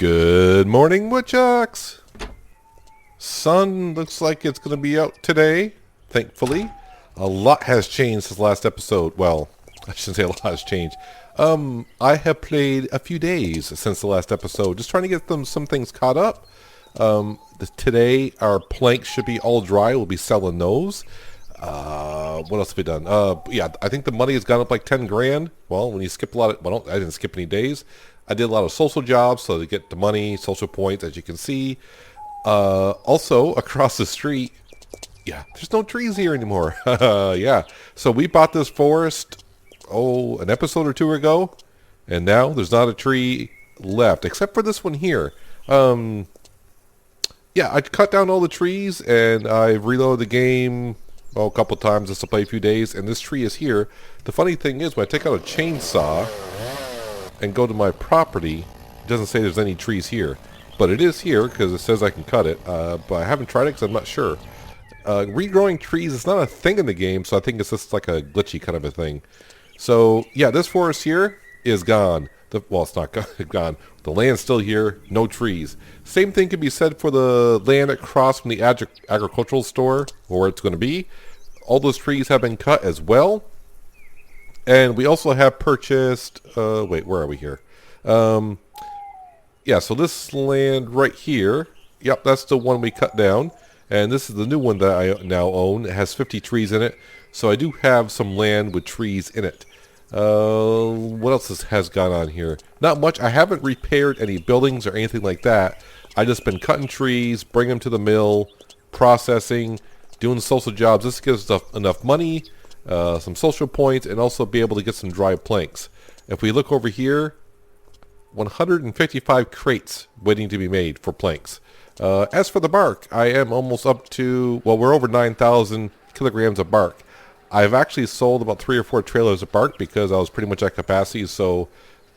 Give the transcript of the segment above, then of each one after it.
Good morning, woodchucks. Sun looks like it's going to be out today, thankfully. A lot has changed since last episode. Well, I shouldn't say a lot has changed. I have played a few days since the last episode, just trying to get some things caught up. Today, our planks should be all dry. We'll be selling those. What else have we done? Yeah, I think the money has gone up like 10 grand. Well, when you skip a lot of, well, I didn't skip any days. I did a lot of social jobs, so to get the money, social points, as you can see. Also, across the street, yeah, there's no trees here anymore. Yeah, so we bought this forest, an episode or two ago, and now there's not a tree left, except for this one here. Yeah, I cut down all the trees, and I've reloaded the game a couple times just to play a few days, and this tree is here. The funny thing is, when I take out a chainsaw and go to my property, it doesn't say there's any trees here. But it is here, because it says I can cut it. But I haven't tried it because I'm not sure. Regrowing trees is not a thing in the game, so I think it's just like a glitchy kind of a thing. So, yeah, this forest here is gone. Well, it's not gone. The land's still here, no trees. Same thing can be said for the land across from the agricultural store, or where it's going to be. All those trees have been cut as well. And we also have purchased, wait, where are we here? Yeah, so this land right here, yep, that's the one we cut down. And this is the new one that I now own. It has 50 trees in it. So I do have some land with trees in it. What else has gone on here? Not much. I haven't repaired any buildings or anything like that. I just been cutting trees, bring them to the mill, processing, doing social jobs. This gives us enough money, some social points, and also be able to get some dry planks. If we look over here, 155 crates waiting to be made for planks. As for the bark, I am almost up to, well, we're over 9,000 kilograms of bark. I've actually sold about 3 or 4 trailers of bark because I was pretty much at capacity, so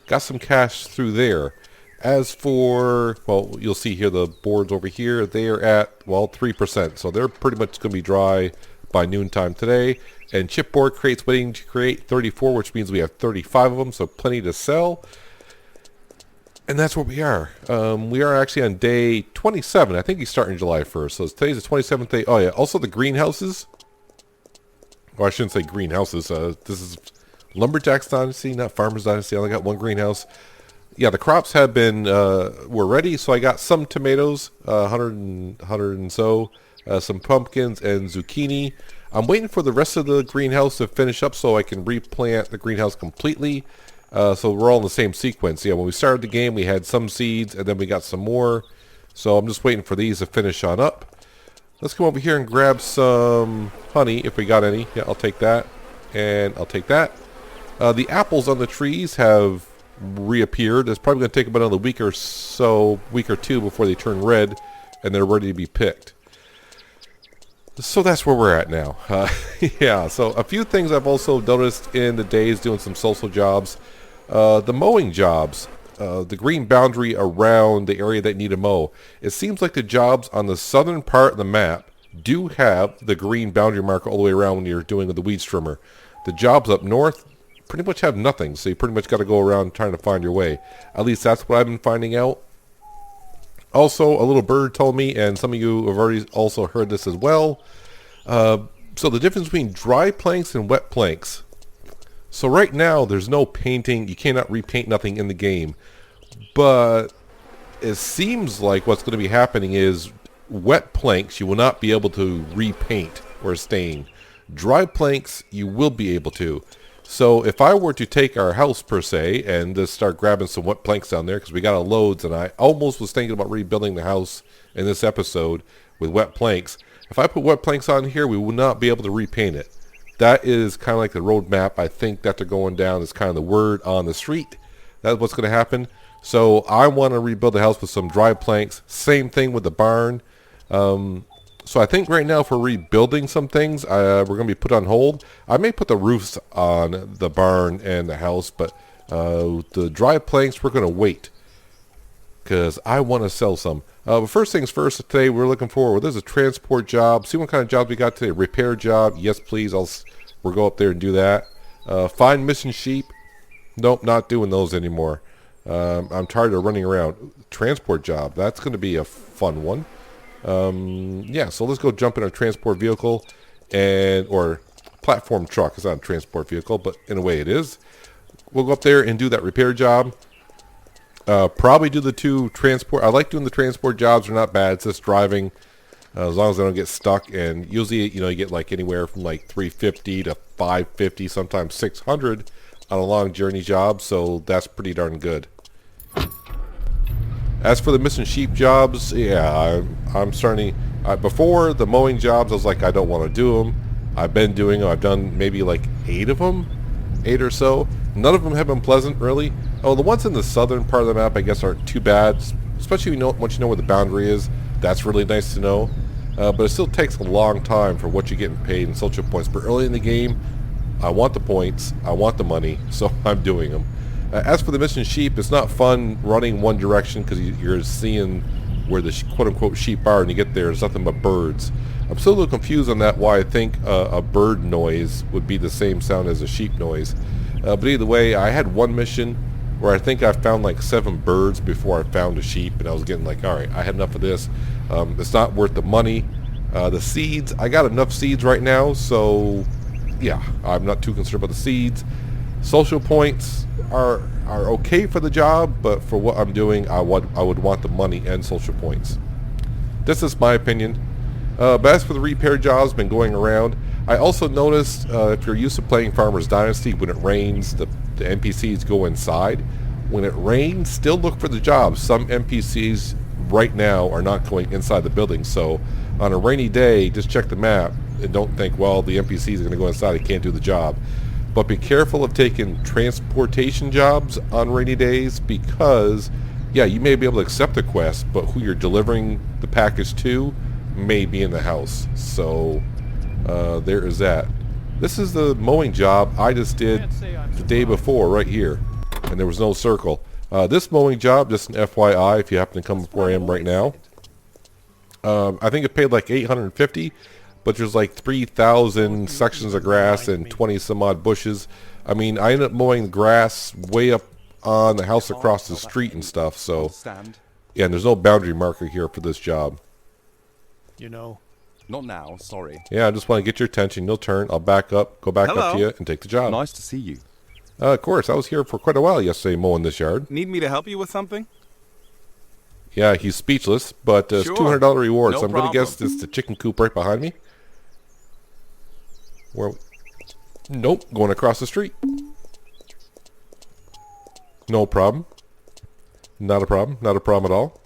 got some cash through there. As for, well, you'll see here the boards over here, they are at, well, 3%, so they're pretty much going to be dry by noontime today. And chipboard crates waiting to create 34, which means we have 35 of them, so plenty to sell. And that's where we are. We are actually on day 27. I think he's starting July 1st. So today's the 27th day. Oh, yeah. Also, the greenhouses. Well, I shouldn't say greenhouses. This is Lumberjack's Dynasty, not Farmer's Dynasty. I only got one greenhouse. Yeah, the crops have been, were ready. So I got some tomatoes, 100 and so, some pumpkins and zucchini. I'm waiting for the rest of the greenhouse to finish up so I can replant the greenhouse completely. So we're all in the same sequence. Yeah, when we started the game, we had some seeds, and then we got some more. So I'm just waiting for these to finish on up. Let's come over here and grab some honey, if we got any. Yeah, I'll take that, and I'll take that. The apples on the trees have reappeared. It's probably going to take about another week or two before they turn red, and they're ready to be picked. So that's where we're at now. Yeah, so a few things I've also noticed in the days doing some social jobs. The mowing jobs, the green boundary around the area that need to mow. It seems like the jobs on the southern part of the map do have the green boundary marker all the way around when you're doing the weed trimmer. The jobs up north pretty much have nothing, so you pretty much got to go around trying to find your way. At least that's what I've been finding out. Also, a little bird told me, and some of you have already also heard this as well. So the difference between dry planks and wet planks. So right now, there's no painting. You cannot repaint nothing in the game. But it seems like what's going to be happening is wet planks, you will not be able to repaint or stain. Dry planks, you will be able to. So if I were to take our house, per se, and just start grabbing some wet planks down there, because we got a loads, and I almost was thinking about rebuilding the house in this episode with wet planks. If I put wet planks on here, we will not be able to repaint it. That is kind of like the roadmap. I think that they're going down is kind of the word on the street. That's what's going to happen. So I want to rebuild the house with some dry planks. Same thing with the barn. So I think right now, if we're rebuilding some things, we're going to be put on hold. I may put the roofs on the barn and the house, but the dry planks, we're going to wait because I want to sell some. But first things first, today we're looking for, there's a transport job. See what kind of job we got today. Repair job. Yes, please. We'll go up there and do that. Find missing sheep. Nope, not doing those anymore. I'm tired of running around. Transport job, that's going to be a fun one. Yeah, so let's go jump in a transport vehicle or platform truck. It's not a transport vehicle, but in a way it is. We'll go up there and do that repair job. Probably do the 2 transport. I like doing the transport jobs. They're not bad. It's just driving, as long as I don't get stuck. And usually, you get like anywhere from like 350 to 550, sometimes 600 on a long journey job. So that's pretty darn good. As for the missing sheep jobs, yeah, I'm starting. Before the mowing jobs, I was like, I don't want to do them. I've been doing them. I've done maybe like 8 of them, 8 or so. None of them have been pleasant, really. Oh, the ones in the southern part of the map, I guess, aren't too bad, especially once you know where the boundary is. That's really nice to know. But it still takes a long time for what you're getting paid in social points. But early in the game, I want the points, I want the money, so I'm doing them. As for the missing sheep, it's not fun running one direction because you're seeing where the quote-unquote sheep are, and you get there, there's nothing but birds. I'm still a little confused on that, why I think a bird noise would be the same sound as a sheep noise. But either way, I had one mission where I think I found like 7 birds before I found a sheep, and I was getting like, alright, I had enough of this. It's not worth the money. The seeds, I got enough seeds right now, so yeah, I'm not too concerned about the seeds. Social points are okay for the job, but for what I'm doing, I would want the money and social points. This is my opinion. But as for the repair jobs, been going around. I also noticed if you're used to playing Farmers Dynasty, when it rains, the NPCs go inside. When it rains, still look for the jobs. Some NPCs right now are not going inside the building, so on a rainy day, just check the map and don't think, well, the NPCs are going to go inside, I can't do the job. But be careful of taking transportation jobs on rainy days, because yeah, you may be able to accept the quest, but who you're delivering the package to may be in the house. So there is that. This is the mowing job I just did the day before right here, and there was no circle. This mowing job, just an FYI, if you happen to come up where I am right now, I think it paid like $850, but there's like 3,000 sections of grass and 20 some odd bushes. I mean, I ended up mowing the grass way up on the house across the street and stuff, so yeah, and there's no boundary marker here for this job. Not now, sorry. Yeah, I just want to get your attention. You'll turn, I'll back up, go back up to you and take the job. Nice to see you. Of course, I was here for quite a while yesterday mowing this yard. Need me to help you with something? Yeah, he's speechless, but it's $200 reward, No so I'm going to problem. guess it's the chicken coop right behind me. Where? Nope, going across the street. No problem. Not a problem. Not a problem at all.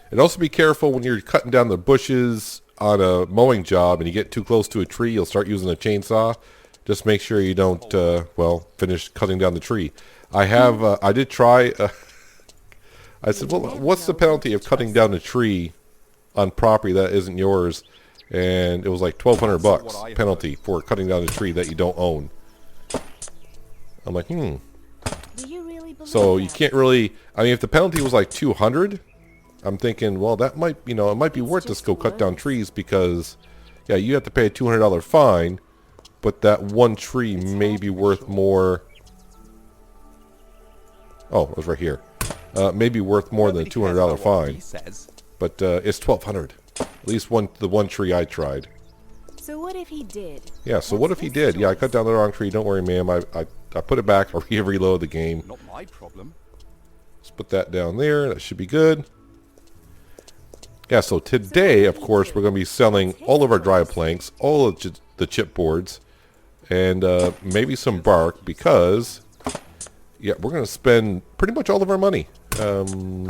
And also be careful when you're cutting down the bushes on a mowing job and you get too close to a tree, you'll start using a chainsaw. Just make sure you don't, finish cutting down the tree. I did try, I said, well, what's the penalty of cutting down a tree on property that isn't yours? And it was like $1,200 penalty for cutting down a tree that you don't own. I'm like, So you can't really, I mean, if the penalty was like 200, I'm thinking, well, that might, it might be worth to go cut down trees, because, yeah, you have to pay a $200 fine, but that one tree may be worth more. Oh, it was right here. Maybe worth more than a $200 fine. But it's $1,200. At least the one tree I tried. So what if he did? Yeah, so what if he did? Yeah, I cut down the wrong tree. Don't worry, ma'am. I put it back. I'll reload the game. Not my problem. Let's put that down there. That should be good. Yeah, so today, of course, we're going to be selling all of our dry planks, all of the chipboards, and maybe some bark, because, yeah, we're going to spend pretty much all of our money. So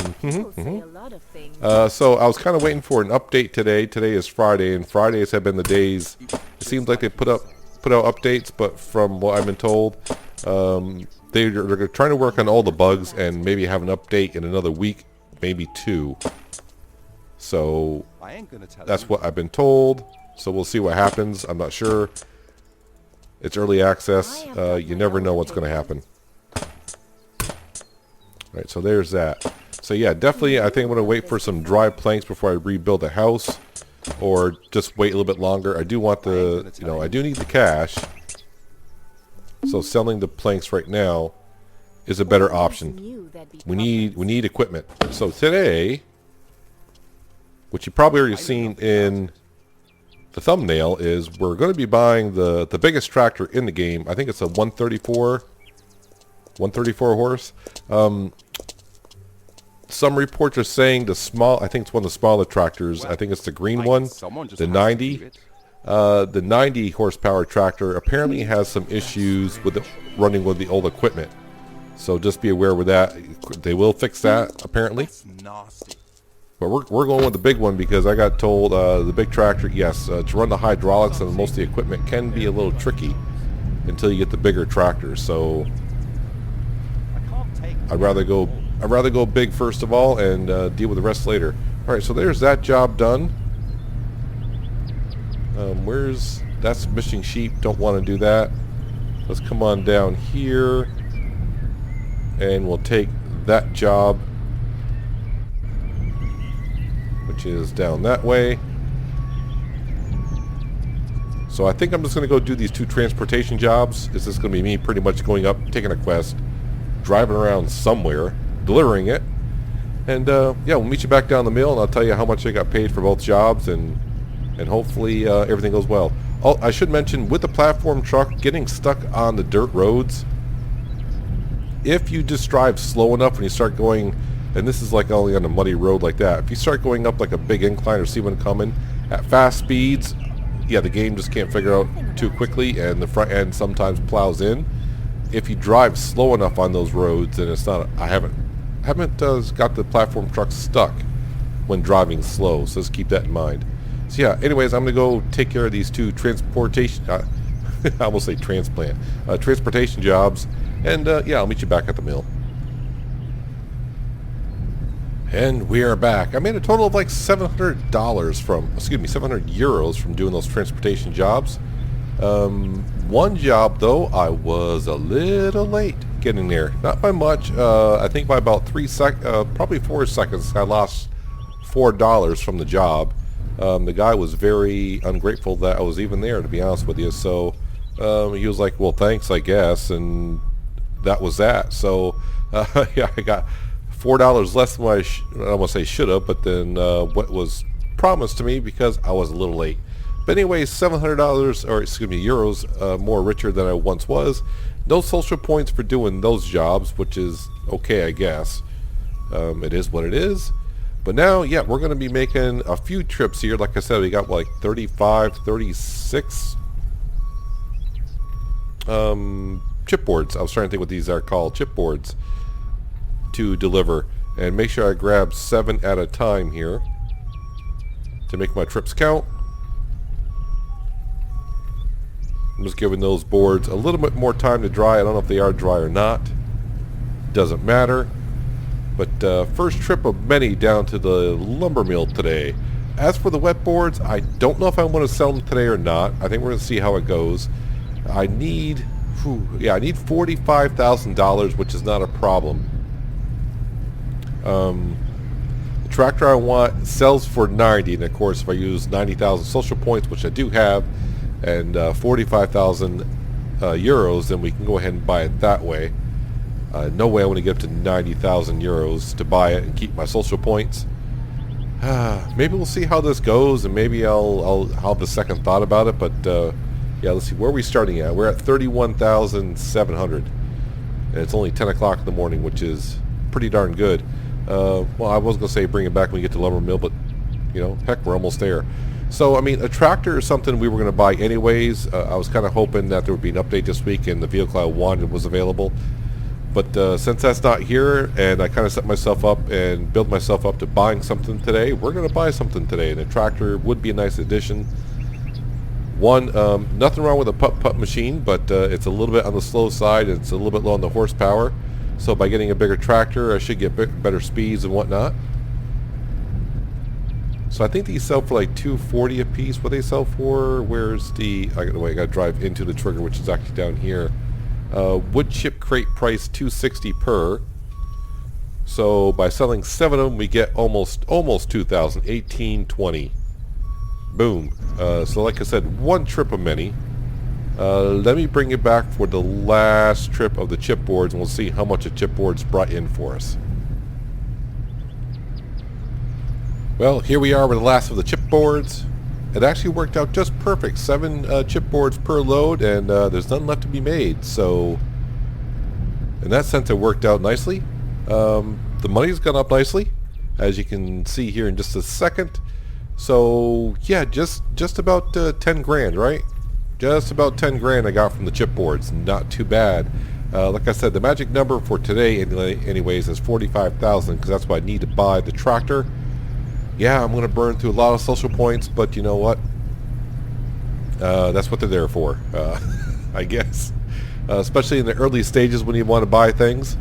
I was kind of waiting for an update today. Today is Friday, and Fridays have been the days. It seems like they put out updates, but from what I've been told, they're trying to work on all the bugs and maybe have an update in another week, maybe 2. So that's what I've been told. So we'll see what happens. I'm not sure. It's early access. You never know what's going to happen. Right, so there's that. So yeah, definitely I think I'm going to wait for some dry planks before I rebuild the house, or just wait a little bit longer. I do want I do need the cash. So selling the planks right now, is a better Well, if option. you knew there'd be We need problems. equipment. So today, which you probably already seen in the thumbnail, is we're going to be buying the biggest tractor in the game. I think it's a 134 horse. Some reports are saying the small, I think it's one of the smaller tractors. I think it's the green one, the 90. The 90 horsepower tractor apparently has some issues with running with the old equipment. So just be aware with that. They will fix that apparently. Nasty. But we're going with the big one because I got told the big tractor, yes, to run the hydraulics and most of the equipment can be a little tricky until you get the bigger tractor. So I'd rather go big first of all and deal with the rest later. All right, so there's that job done. That's missing sheep. Don't want to do that. Let's come on down here and we'll take that job, which is down that way. So I think I'm just going to go do these 2 transportation jobs. This is going to be me pretty much going up, taking a quest, driving around somewhere, delivering it. And yeah, we'll meet you back down the mill and I'll tell you how much I got paid for both jobs, and hopefully everything goes well. Oh, I should mention, with the platform truck getting stuck on the dirt roads, if you just drive slow enough when you start going, and this is like only on a muddy road like that, if you start going up like a big incline or see one coming at fast speeds, yeah, the game just can't figure out too quickly and the front end sometimes plows in. If you drive slow enough on those roads, then it's not, I haven't got the platform truck stuck when driving slow, so just keep that in mind. So yeah, anyways, I'm going to go take care of these 2 transportation, I almost say transportation jobs, and yeah, I'll meet you back at the mill. And we are back. I made a total of like $700 from, excuse me, 700 euros from doing those transportation jobs. One job though, I was a little late getting there. Not by much. I think by about probably 4 seconds. I lost $4 from the job. The guy was very ungrateful that I was even there, to be honest with you. So he was like, well, thanks, I guess, and that was that. So yeah, I got $4 less than what I don't want to say should have, but then what was promised to me because I was a little late. But anyway, $700, or excuse me, euros, more richer than I once was. No social points for doing those jobs, which is okay, I guess. It is what it is. But now, yeah, we're going to be making a few trips here. Like I said, we got like 35, 36 chipboards. I was trying to think what these are called. Chipboards to deliver. And make sure I grab 7 at a time here to make my trips count. I'm just giving those boards a little bit more time to dry. I don't know if they are dry or not. Doesn't matter. But first trip of many down to the lumber mill today. As for the wet boards, I don't know if I want to sell them today or not. I think we're going to see how it goes. I need $45,000, which is not a problem. The tractor I want sells for 90, and of course if I use 90,000 social points, which I do have, and 45,000 euros, then we can go ahead and buy it that way. No way I want to get up to 90,000 euros to buy it and keep my social points. Maybe we'll see how this goes, and maybe I'll have a second thought about it. But yeah, let's see, where are we starting at? We're at 31,700, and it's only 10 o'clock in the morning, which is pretty darn good. Well, I was going to say bring it back when we get to lumber mill, but you know, heck, we're almost there. So, I mean, a tractor is something we were going to buy anyways. I was kind of hoping that there would be an update this week and the vehicle I wanted was available. But since that's not here, and I kind of set myself up and built myself up to buying something today, we're going to buy something today. And a tractor would be a nice addition. One, nothing wrong with a putt-putt machine, but it's a little bit on the slow side. It's a little bit low on the horsepower. So by getting a bigger tractor, I should get better speeds and whatnot. So I think these sell for like $240 a piece. What they sell for? Where's the? I got to drive into the trigger, which is actually down here. Wood chip crate price $260 per. So by selling 7 of them, we get almost 2,000, $1,820. Boom. So like I said, one trip of many. Let me bring it back for the last trip of the chipboards, and we'll see how much the chipboards brought in for us. Well, here we are with the last of the chipboards. It actually worked out just perfect. 7 chipboards per load, and there's none left to be made. So, in that sense, it worked out nicely. The money's gone up nicely, as you can see here in just a second. So, yeah, just about 10 grand, right? Just about 10 grand I got from the chipboards. Not too bad. Like I said, the magic number for today, anyways, is 45,000, because that's what I need to buy the tractor. Yeah, I'm going to burn through a lot of social points, but you know what? That's what they're there for, I guess. Especially in the early stages when you want to buy things.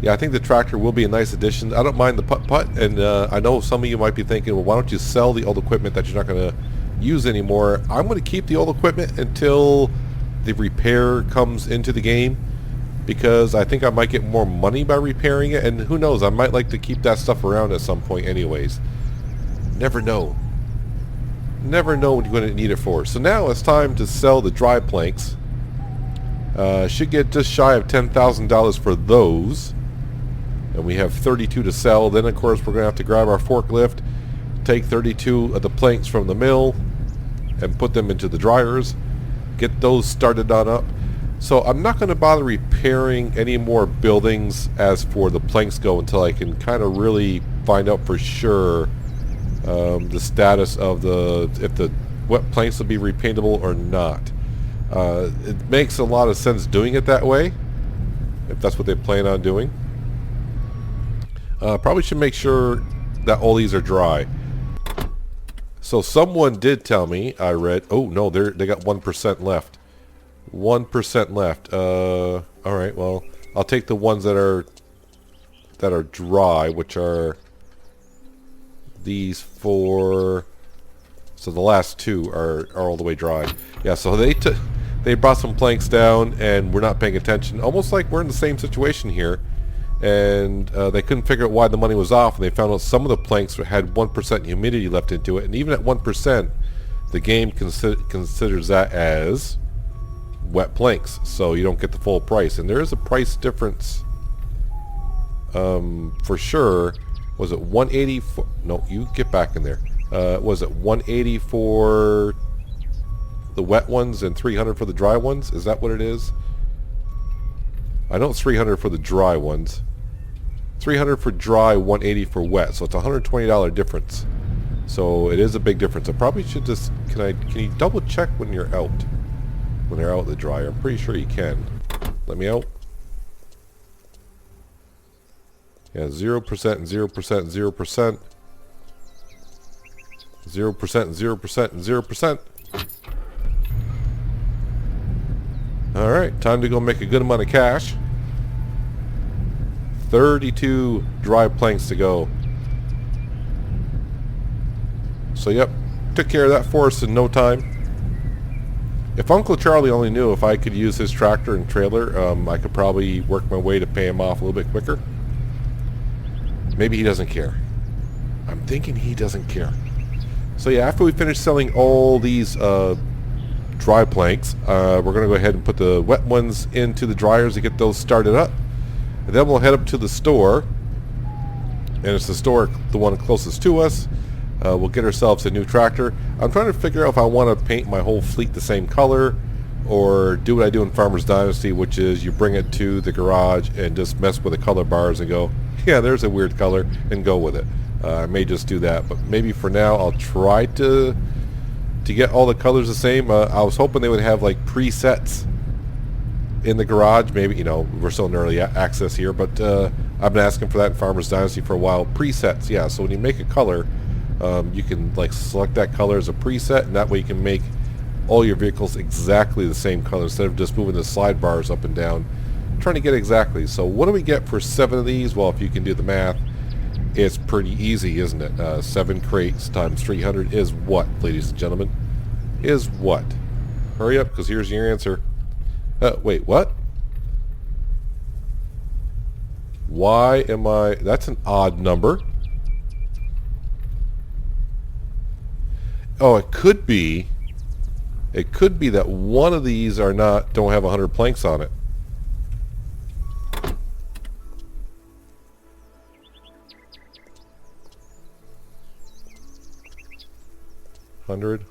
Yeah, I think the tractor will be a nice addition. I don't mind the putt-putt, and I know some of you might be thinking, well, why don't you sell the old equipment that you're not going to use anymore? I'm going to keep the old equipment until the repair comes into the game, because I think I might get more money by repairing it, and who knows, I might like to keep that stuff around at some point anyways. Never know. Never know what you're going to need it for. So now it's time to sell the dry planks. Should get just shy of $10,000 for those. And we have 32 to sell. Then of course we're going to have to grab our forklift, take 32 of the planks from the mill, and put them into the dryers. Get those started on up. So I'm not going to bother repairing any more buildings as for the planks go until I can kind of really find out for sure the status of if the wet planks will be repaintable or not. It makes a lot of sense doing it that way, if that's what they plan on doing. Probably should make sure that all these are dry. So someone did tell me, I read, oh no, they got 1% left. 1% left. Alright, well, I'll take the ones that are dry, which are these 4. So the last 2 are all the way dry. Yeah, so they brought some planks down and we're not paying attention. Almost like we're in the same situation here. And they couldn't figure out why the money was off, and they found out some of the planks had 1% humidity left into it, and even at 1%, the game considers that as wet planks, so you don't get the full price. And there is a price difference for sure. Was it 180 for, no, you get back in there. Was it 180 for the wet ones and 300 for the dry ones? Is that what it is? I know it's 300 for the dry ones. 300 for dry, 180 for wet. So it's a $120 difference. So it is a big difference. I probably should just, can you double check when you're out? When they're out of the dryer. I'm pretty sure you can. Let me out. Yeah, 0% and 0% and 0%. 0% and 0% and 0%. Alright, time to go make a good amount of cash. 32 dry planks to go. So yep, took care of that for us in no time. If Uncle Charlie only knew if I could use his tractor and trailer, I could probably work my way to pay him off a little bit quicker. Maybe he doesn't care. I'm thinking he doesn't care. So yeah, after we finish selling all these dry planks, we're going to go ahead and put the wet ones into the dryers to get those started up. And then we'll head up to the store, and it's the store, the one closest to us. We'll get ourselves a new tractor. I'm trying to figure out if I want to paint my whole fleet the same color, or do what I do in Farmer's Dynasty, which is you bring it to the garage and just mess with the color bars and go, yeah, there's a weird color, and go with it. I may just do that, but maybe for now I'll try to get all the colors the same. I was hoping they would have like presets in the garage. Maybe, you know, we're still in early access here, but I've been asking for that in Farmer's Dynasty for a while. Presets, yeah, so when you make a color, you can like select that color as a preset, and that way you can make all your vehicles exactly the same color instead of just moving the slide bars up and down, trying to get exactly. So what do we get for 7 of these? Well, if you can do the math, it's pretty easy, isn't it? 7 crates times 300 is what, ladies and gentlemen? Is what? Hurry up, because here's your answer. Wait, what? Why am I... That's an odd number. Oh, it could be It could be that one of these don't have 100 planks on it. Hundred.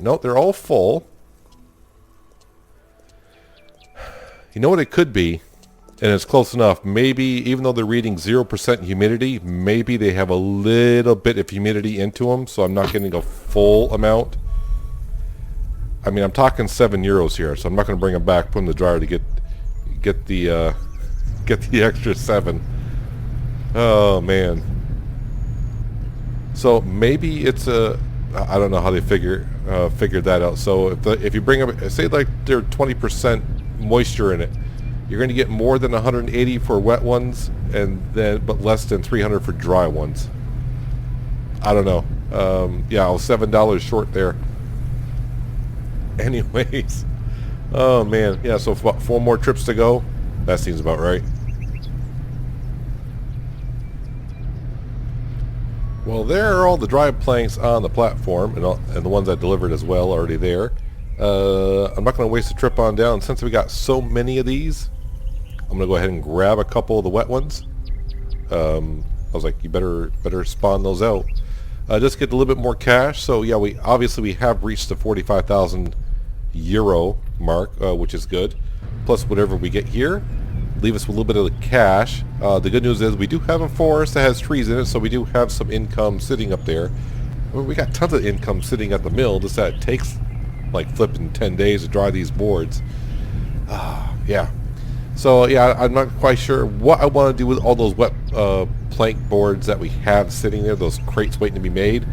Nope, they're all full. You know what it could be? And it's close enough. Maybe, even though they're reading 0% humidity, maybe they have a little bit of humidity into them, so I'm not getting a full amount. I mean, I'm talking €7 here, so I'm not going to bring them back, put them in the dryer to get the extra 7. Oh man. So maybe it's I don't know how they figured that out. So if you bring up, say like they're 20% moisture in it, you're going to get more than 180 for wet ones, but less than 300 for dry ones. I don't know. Yeah, I was $7 short there. Anyways, oh man, yeah. So about 4 more trips to go. That seems about right. Well, there are all the dry planks on the platform, and the ones I delivered as well already there. I'm not going to waste a trip on down. Since we got so many of these, I'm going to go ahead and grab a couple of the wet ones. I was like, you better spawn those out. Just get a little bit more cash. So yeah, we have reached the 45,000 euro mark, which is good. Plus whatever we get here, leave us with a little bit of the cash. The good news is we do have a forest that has trees in it, so we do have some income sitting up there. Well, we got tons of income sitting at the mill, just that it takes like flipping 10 days to dry these boards. Yeah. So yeah, I'm not quite sure what I want to do with all those wet plank boards that we have sitting there, those crates waiting to be made.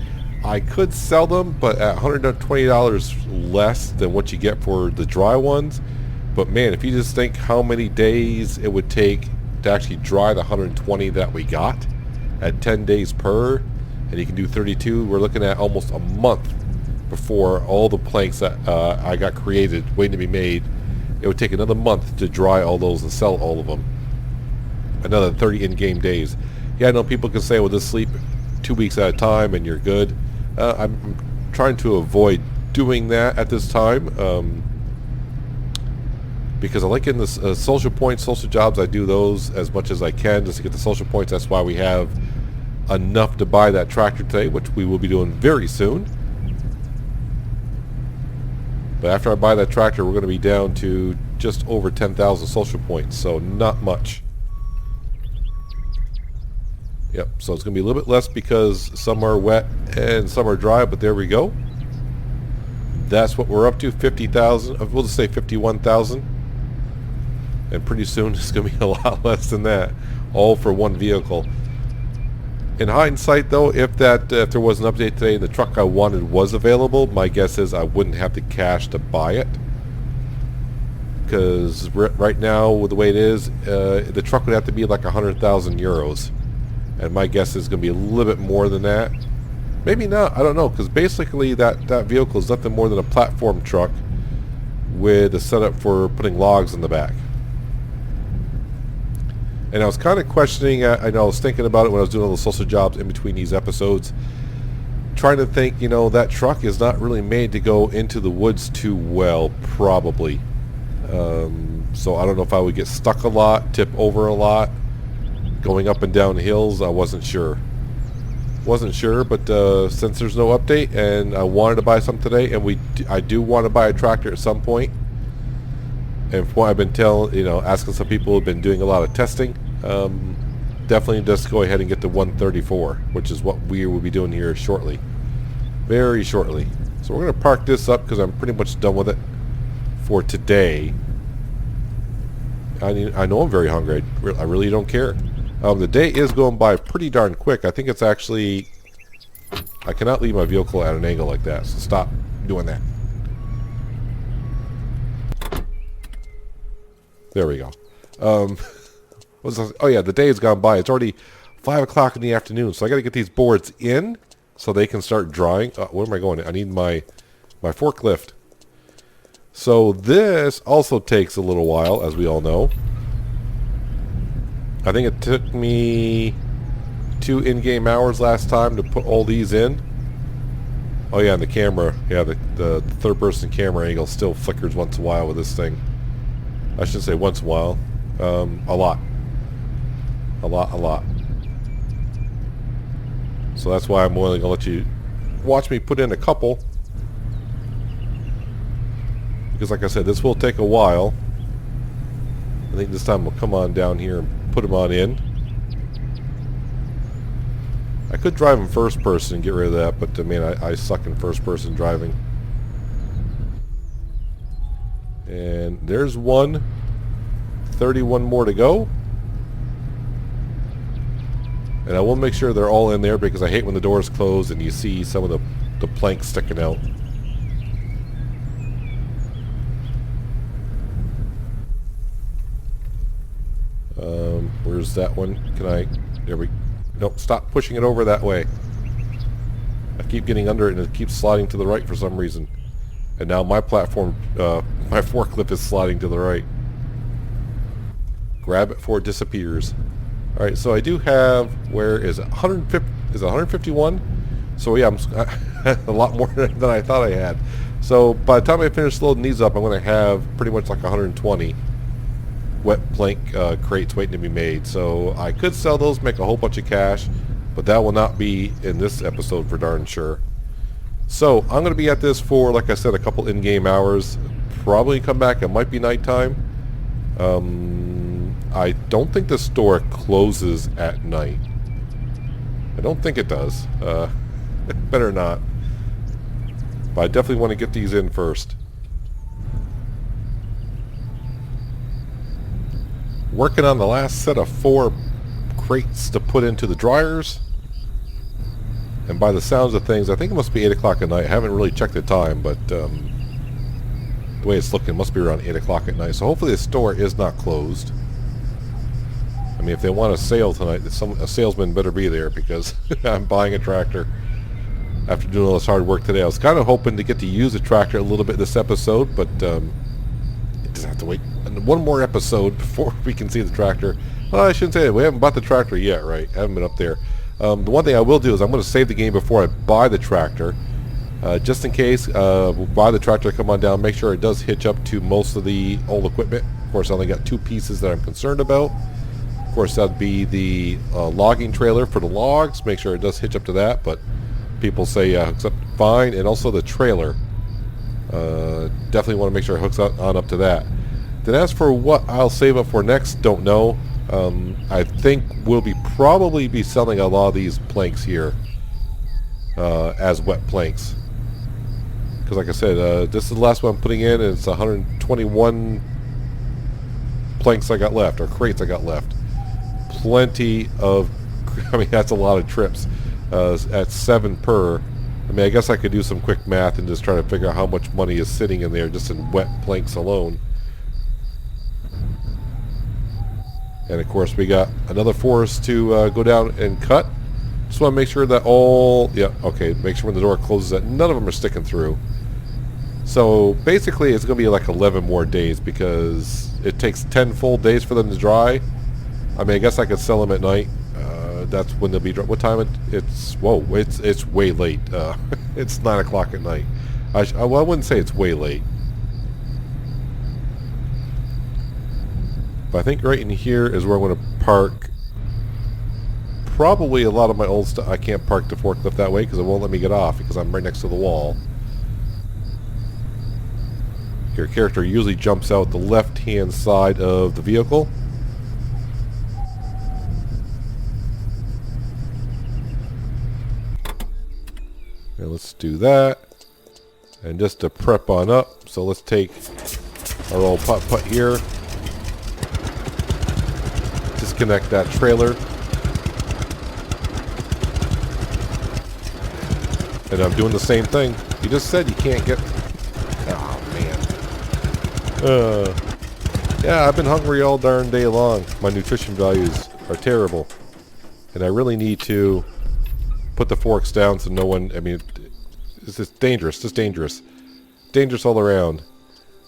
I could sell them, but at $120 less than what you get for the dry ones. But man, if you just think how many days it would take to actually dry the 120 that we got at 10 days per, and you can do 32, we're looking at almost a month before all the planks that I got created waiting to be made. It would take another month to dry all those and sell all of them. Another 30 in-game days. Yeah, I know people can say, well, just sleep 2 weeks at a time and you're good. I'm trying to avoid doing that at this time. Because I like getting the social points, social jobs. I do those as much as I can just to get the social points. That's why we have enough to buy that tractor today, which we will be doing very soon. But after I buy that tractor, we're going to be down to just over 10,000 social points, so not much. Yep, so it's going to be a little bit less because some are wet and some are dry, but there we go. That's what we're up to, 50,000. We'll just say 51,000. And pretty soon it's going to be a lot less than that, all for one vehicle. In hindsight, though, if there was an update today and the truck I wanted was available, my guess is I wouldn't have the cash to buy it. Because right now, with the way it is, the truck would have to be like 100,000 euros. And my guess is going to be a little bit more than that. Maybe not, I don't know, because basically that vehicle is nothing more than a platform truck with a setup for putting logs in the back. And I was kind of questioning, I know I was thinking about it when I was doing all the social jobs in between these episodes, trying to think, you know, that truck is not really made to go into the woods too well, probably. So I don't know if I would get stuck a lot, tip over a lot, going up and down hills. I wasn't sure. But since there's no update and I wanted to buy some today, and I do want to buy a tractor at some point. And from what I've been asking some people who have been doing a lot of testing, definitely just go ahead and get the 134, which is what we will be doing here shortly. Very shortly. So we're going to park this up because I'm pretty much done with it for today. I know I'm very hungry. I really don't care. The day is going by pretty darn quick. I think it's actually... I cannot leave my vehicle at an angle like that, so stop doing that. There we go. Oh yeah, the day has gone by. It's already 5 o'clock in the afternoon, so I got to get these boards in so they can start drying. Where am I going? I need my forklift. So this also takes a little while, as we all know. I think it took me 2 in-game hours last time to put all these in. Oh yeah, and the camera. Yeah, the third-person camera angle still flickers once in a while with this thing. I shouldn't say once in a while. A lot. A lot. So that's why I'm willing to let you watch me put in a couple. Because like I said, this will take a while. I think this time we'll come on down here and put them on in. I could drive in first person and get rid of that, but I mean, I suck in first person driving. And there's one. 31 more to go. And I will make sure they're all in there because I hate when the doors close and you see some of the planks sticking out. Where's that one? Can I... There we... Nope, stop pushing it over that way. I keep getting under it and it keeps sliding to the right for some reason. And now my platform, my forklift is sliding to the right. Grab it before it disappears. Alright, so I do have... Where is it? 150... Is it 151? So yeah, I'm a lot more than I thought I had. So by the time I finish loading these up, I'm going to have pretty much like 120 wet plank crates waiting to be made. So I could sell those, make a whole bunch of cash, but that will not be in this episode for darn sure. So I'm going to be at this for, like I said, a couple in-game hours. Probably come back. It might be nighttime. I don't think the store closes at night. I don't think it does. Better not. But I definitely want to get these in first. Working on the last set of 4 crates to put into the dryers. And by the sounds of things, I think it must be 8 o'clock at night. I haven't really checked the time, but the way it's looking, it must be around 8 o'clock at night. So hopefully the store is not closed. I mean, if they want a sale tonight, a salesman better be there because I'm buying a tractor after doing all this hard work today. I was kind of hoping to get to use the tractor a little bit this episode, but it doesn't have to wait one more episode before we can see the tractor. Well, I shouldn't say that. We haven't bought the tractor yet, right? I haven't been up there. The one thing I will do is I'm going to save the game before I buy the tractor. Just in case, we'll buy the tractor, come on down, make sure it does hitch up to most of the old equipment. Of course, I only got 2 pieces that I'm concerned about. Of course, that'd be the logging trailer for the logs. Make sure it does hitch up to that, but people say hooks up fine. And also the trailer. Definitely want to make sure it hooks on up to that. Then as for what I'll save up for next, don't know. I think we'll probably be selling a lot of these planks here as wet planks. Because like I said, this is the last one I'm putting in, and it's 121 planks I got left, or crates I got left. Plenty of, I mean, that's a lot of trips. At 7 per, I mean, I guess I could do some quick math and just try to figure out how much money is sitting in there just in wet planks alone. And of course we got another forest to go down and cut. Just want to make sure that all, yeah, okay, make sure when the door closes that none of them are sticking through. So basically it's going to be like 11 more days because it takes 10 full days for them to dry. I mean, I guess I could sell them at night. That's when they'll be dry. What time it's whoa, it's way late. It's 9 o'clock at night. Well, I wouldn't say it's way late. But I think right in here is where I'm going to park. Probably a lot of my old stuff. I can't park the forklift that way because it won't let me get off because I'm right next to the wall. Your character usually jumps out the left-hand side of the vehicle. And let's do that. And just to prep on up, so let's take our old putt-putt here. Disconnect that trailer. And I'm doing the same thing. You just said you can't get... Oh, man. Yeah, I've been hungry all darn day long. My nutrition values are terrible. And I really need to put the forks down so no one... I mean, it's just dangerous. Just dangerous. Dangerous all around.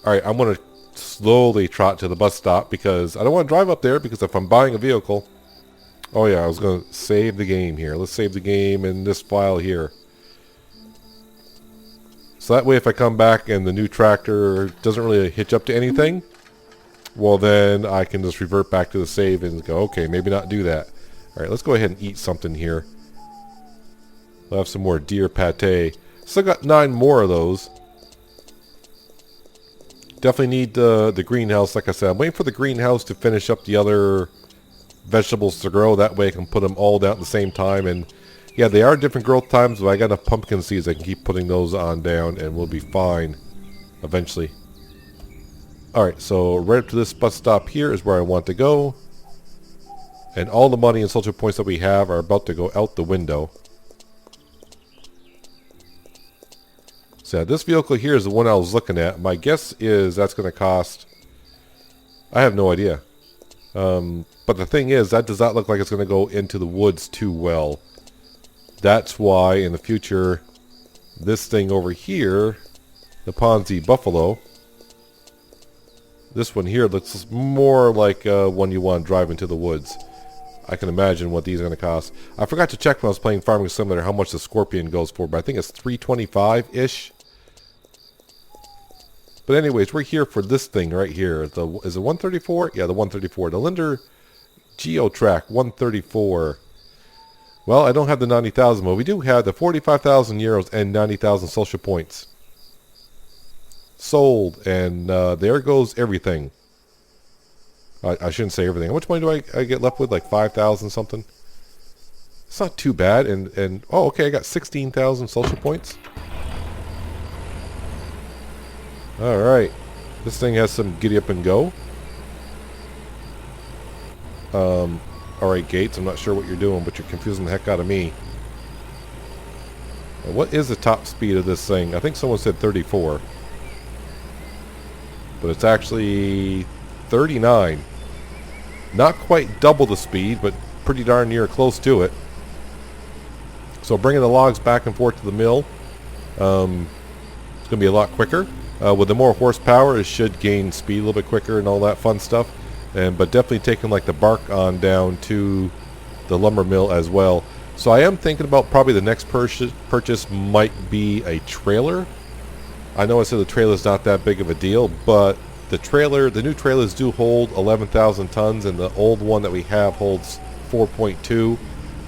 Alright, I'm going to slowly trot to the bus stop because I don't want to drive up there because if I'm buying a vehicle, Oh yeah, I was going to save the game here. Let's save the game in this file here. So that way if I come back and the new tractor doesn't really hitch up to anything, well then I can just revert back to the save and go, okay, maybe not do that. Alright, let's go ahead and eat something here. We'll have some more deer pate. Still got 9 more of those. Definitely need the greenhouse, like I said. I'm waiting for the greenhouse to finish up the other vegetables to grow. That way I can put them all down at the same time. And yeah, they are different growth times, but I got enough pumpkin seeds I can keep putting those on down and we'll be fine eventually. Alright, so right up to this bus stop here is where I want to go. And all the money and social points that we have are about to go out the window. So yeah, this vehicle here is the one I was looking at. My guess is that's going to cost... I have no idea. But the thing is, that does not look like it's going to go into the woods too well. That's why in the future, this thing over here, the Ponzi Buffalo, this one here looks more like one you want to drive into the woods. I can imagine what these are going to cost. I forgot to check when I was playing Farming Simulator how much the Scorpion goes for, but I think it's $325-ish. But anyways, we're here for this thing right here. Is it 134? Yeah, the 134. The Linder GeoTrack 134. Well, I don't have the 90,000, but we do have the 45,000 euros and 90,000 social points. Sold, and there goes everything. I shouldn't say everything. How much money do I get left with? Like 5,000 something? It's not too bad, and oh, okay, I got 16,000 social points. Alright. This thing has some giddy up and go. Alright, Gates, I'm not sure what you're doing, but you're confusing the heck out of me. What is the top speed of this thing? I think someone said 34. But it's actually 39. Not quite double the speed, but pretty darn near close to it. So bringing the logs back and forth to the mill, it's going to be a lot quicker. With the more horsepower, it should gain speed a little bit quicker and all that fun stuff. But definitely taking like the bark on down to the lumber mill as well. So I am thinking about probably the next purchase might be a trailer. I know I said the trailer is not that big of a deal, but the new trailers do hold 11,000 tons, and the old one that we have holds 4.2.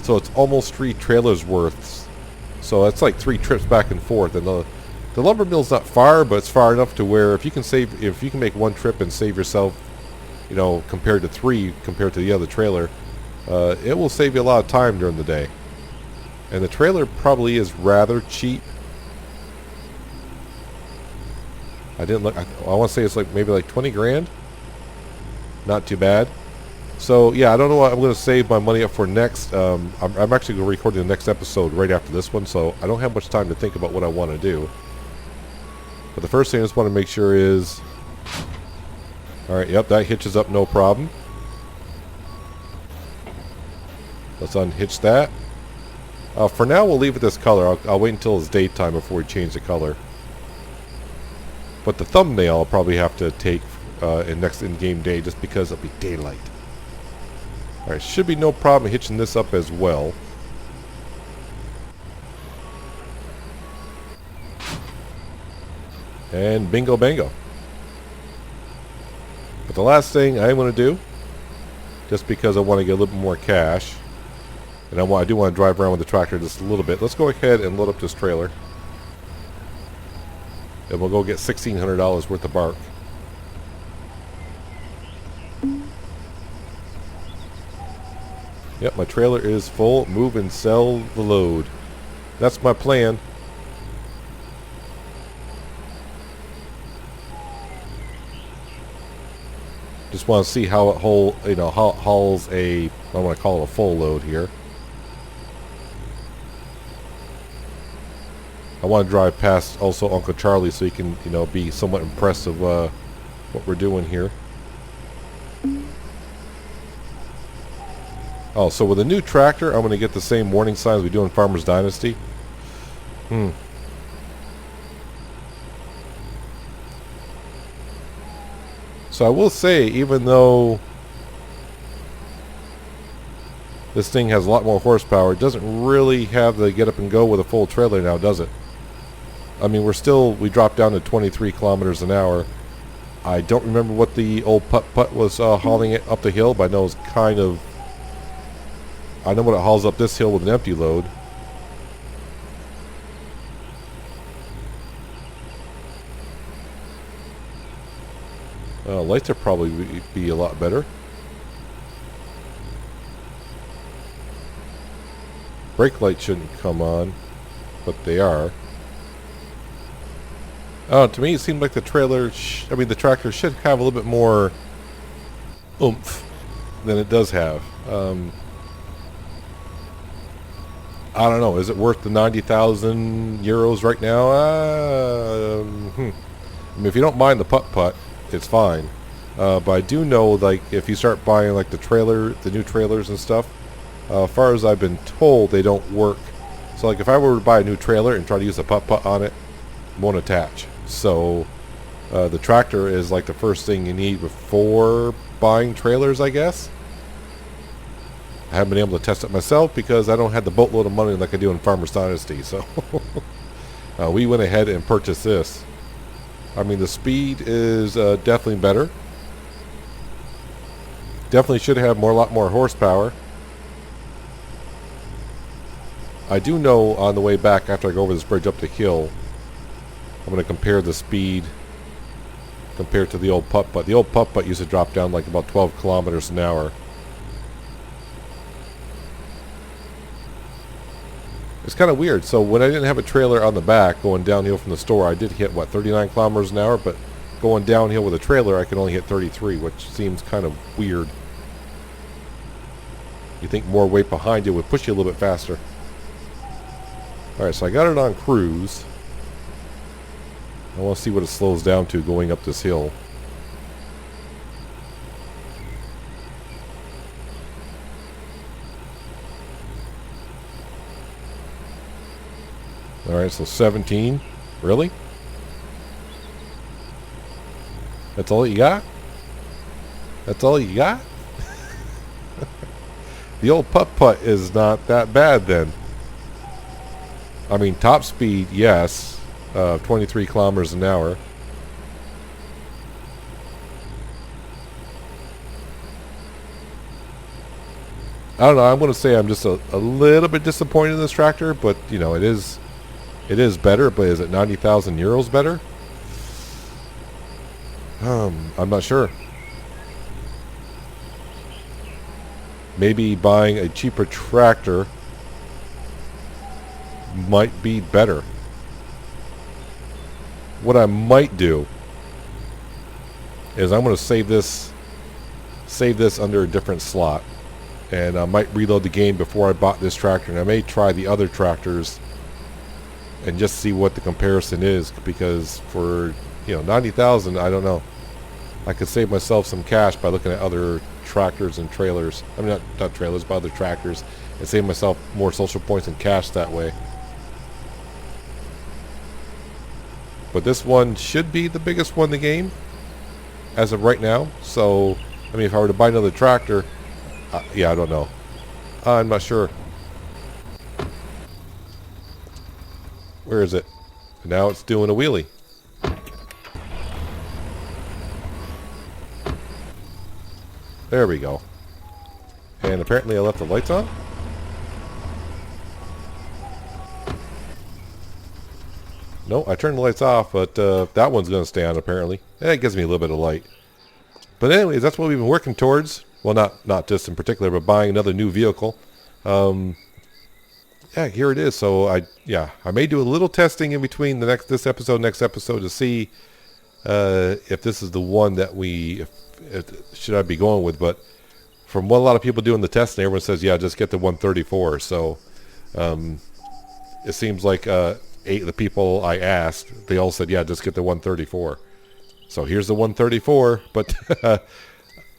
So it's almost 3 trailers worth. So that's like 3 trips back and forth, and the lumber mill's not far, but it's far enough to where if you can make 1 trip and save yourself, you know, compared to 3 compared to the other trailer, it will save you a lot of time during the day. And the trailer probably is rather cheap. I didn't look. I want to say it's like maybe like 20 grand. Not too bad. So yeah, I don't know what I'm going to save my money up for next. I'm actually going to record the next episode right after this one, so I don't have much time to think about what I want to do. But the first thing I just want to make sure is, all right, yep, that hitches up no problem. Let's unhitch that. For now, we'll leave it this color. I'll wait until it's daytime before we change the color. But the thumbnail I'll probably have to take next in-game day just because it'll be daylight. Alright, should be no problem hitching this up as well. And bingo bango. But the last thing I want to do, just because I want to get a little bit more cash, and I do want to drive around with the tractor just a little bit, let's go ahead and load up this trailer. And we'll go get $1,600 worth of bark. Yep, my trailer is full. Move and sell the load. That's my plan. Just want to see how it hauls a, I want to call it a full load here. I want to drive past also Uncle Charlie so he can, be somewhat impressed of what we're doing here. Oh, so with a new tractor, I'm going to get the same warning signs we do in Farmer's Dynasty. So I will say, even though This thing has a lot more horsepower. It doesn't really have the get up and go with a full trailer now, does it? I mean, we dropped down to 23 kilometers an hour. I don't remember what the old putt-putt was hauling it up the hill, but I know it's kind of... I know what it hauls up this hill with an empty load. Lights would probably be a lot better. Brake lights shouldn't come on, but they are. To me it seemed like the trailer, the tractor should have a little bit more oomph than it does have. I don't know, is it worth the 90,000 euros right now? I mean, if you don't mind the putt-putt, it's fine. But I do know, like, if you start buying, like, the new trailers and stuff, as far as I've been told, they don't work. So, like, if I were to buy a new trailer and try to use a putt-putt on it, it won't attach. So, the tractor is, like, the first thing you need before buying trailers, I guess. I haven't been able to test it myself because I don't have the boatload of money like I do in Farmer's Dynasty. So, we went ahead and purchased this. I mean, the speed is definitely better. Definitely should have a lot more horsepower. I do know on the way back after I go over this bridge up the hill, I'm going to compare the speed compared to the old putt-putt. The old putt-putt used to drop down like about 12 kilometers an hour. It's kind of weird. So when I didn't have a trailer on the back going downhill from the store, I did hit, 39 kilometers an hour, but going downhill with a trailer, I can only hit 33, which seems kind of weird. You think more weight behind you would push you a little bit faster. Alright, so I got it on cruise. I want to see what it slows down to going up this hill. Alright, so 17. Really? That's all you got? That's all you got? The old putt-putt is not that bad then. I mean, top speed, yes. 23 kilometers an hour. I don't know, I'm going to say I'm just a little bit disappointed in this tractor, but, you know, it is better, but is it 90,000 euros better? I'm not sure. Maybe buying a cheaper tractor might be better. What I might do is I'm going to save this under a different slot, and I might reload the game before I bought this tractor, and I may try the other tractors and just see what the comparison is, because for 90,000, I don't know. I could save myself some cash by looking at other tractors and trailers. I mean, not trailers, but other tractors, and save myself more social points and cash that way. But this one should be the biggest one in the game as of right now. So, I mean, if I were to buy another tractor, yeah, I don't know. I'm not sure. Where is it? Now it's doing a wheelie. There we go. And apparently I left the lights on. No, I turned the lights off, but that one's going to stay on apparently. And it gives me a little bit of light. But anyways, that's what we've been working towards. Well, not this in particular, but buying another new vehicle. Yeah, here it is. So I may do a little testing in between next episode to see if this is the one that should I be going with. But from what a lot of people do in the testing, everyone says, yeah, just get the 134. So it seems like 8 of the people I asked, they all said, yeah, just get the 134. So here's the 134, but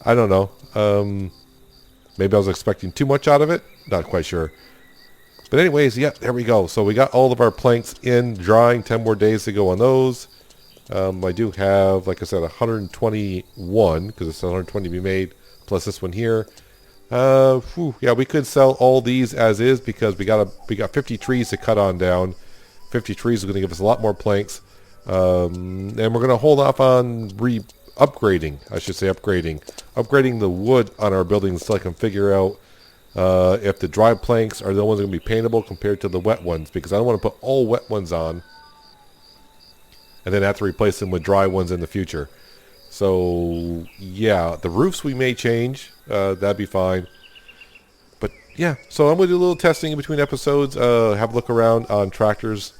I don't know. Maybe I was expecting too much out of it. Not quite sure. But anyways, yeah, there we go. So we got all of our planks in drying. 10 more days to go on those. I do have, like I said, 121, because it's 120 to be made, plus this one here. Yeah, we could sell all these as is because we got 50 trees to cut on down. 50 trees is going to give us a lot more planks. And we're going to hold off on upgrading the wood on our buildings so I can figure out if the dry planks are the ones that are going to be paintable compared to the wet ones, because I don't want to put all wet ones on and then have to replace them with dry ones in the future. So yeah, the roofs we may change. That'd be fine. But yeah, so I'm going to do a little testing in between episodes. Have a look around on tractors.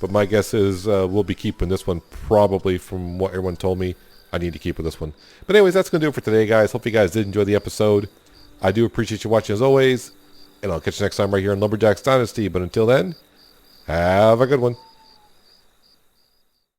But my guess is we'll be keeping this one, probably, from what everyone told me. I need to keep with this one. But anyways, that's going to do it for today, guys. Hope you guys did enjoy the episode. I do appreciate you watching as always. And I'll catch you next time right here on Lumberjack's Dynasty. But until then, have a good one.